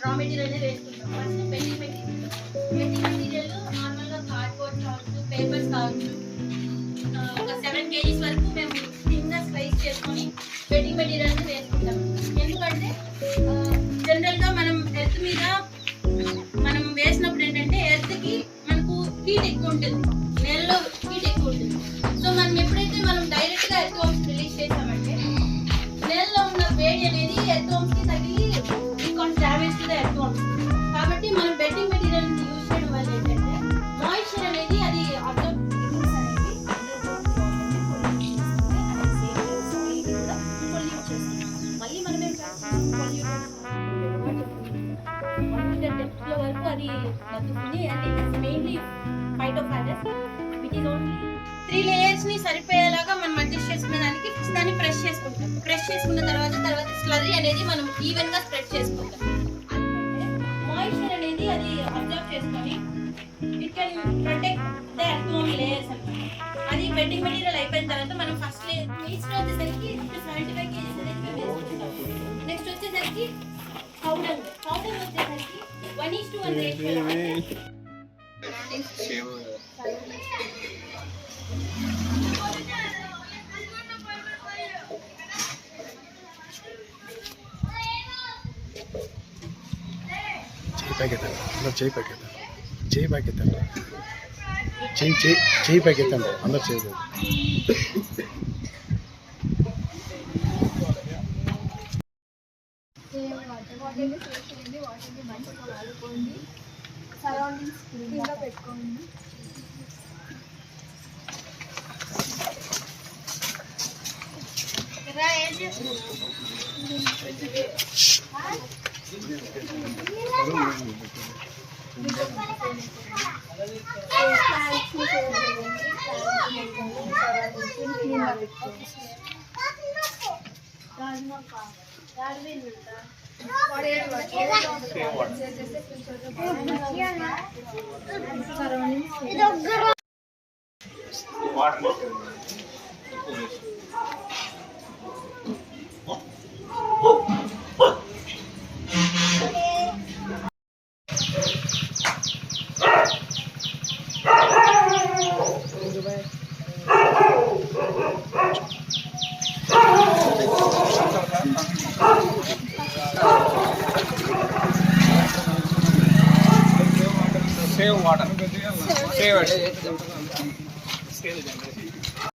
Raw material వేసుకుంటాం. First bedding material నార్మల్గా cardboard కావచ్చు, పేపర్స్ కావచ్చు, ఒక 7 kgs వరకు మేము థిన్గా స్లైస్ చేసుకొని బెడ్డింగ్ మెటీరియల్ వేసుకుంటాం. ఎందుకంటే జనరల్గా మనం ఎర్త్ మీద మనం వేసినప్పుడు ఏంటంటే ఎర్త్కి మనకు హీట్ ఎక్కువ ఉంటుంది, నేలలో హీట్ ఎక్కువ ఉంటుంది. సో మనం ఎప్పుడైతే మనం డైరెక్ట్గా ఎర్త్ వామ్స్ రిలీజ్ చేసామంటే నేలలో ఉన్న వేడి అనేది ఎర్త్ వామ్స్కి తగిలి damage to the earth worms. కాబట్టి మనం బెడ్డింగ్ మెటీరియల్ యూజ్ చేయడం వల్ల ఏంటంటే మాయిశ్చర్ అనేది అది అబ్జర్వ్ మళ్ళీ మనం ఏం చేస్తాం, డెప్త్ వరకు అది తగ్గుతుంది. And it is mainly phytophagous which is only 3 layers ని సరిపోయేలాగా మనం అడ్జస్ట్ చేసుకునే దానికి దాన్ని ప్రెస్ చేసుకుంటాం. ప్రెస్ చేసుకున్న తర్వాత స్లర్రీ అనేది మనం ఈవెన్ గా స్ప్రెడ్ చేసుకుంటాం. మాయిశ్చర్ అనేది అది అబ్జర్వ్ చేసుకొని it can protect the earthworm layers అన్నమాట. అది బెడ్డింగ్ మెటీరియల్ అయిపోయిన తర్వాత మనం ఫస్ట్ లేయర్ ఈస్ట్ వచ్చేసరికి 75 kgs అనేది మేము వేసుకుంటాం. నెక్స్ట్ వచ్చేసరికి పౌడర్ వచ్చేసరికి 1:1 రేషియోలో చేయి ప్యాకెత్తండి అందరు చేయలేదు. వాటిని మంచిగా వాడుకోండి, సరౌండింగ్స్ క్లీన్గా పెట్టుకోండి. Save water. Save it.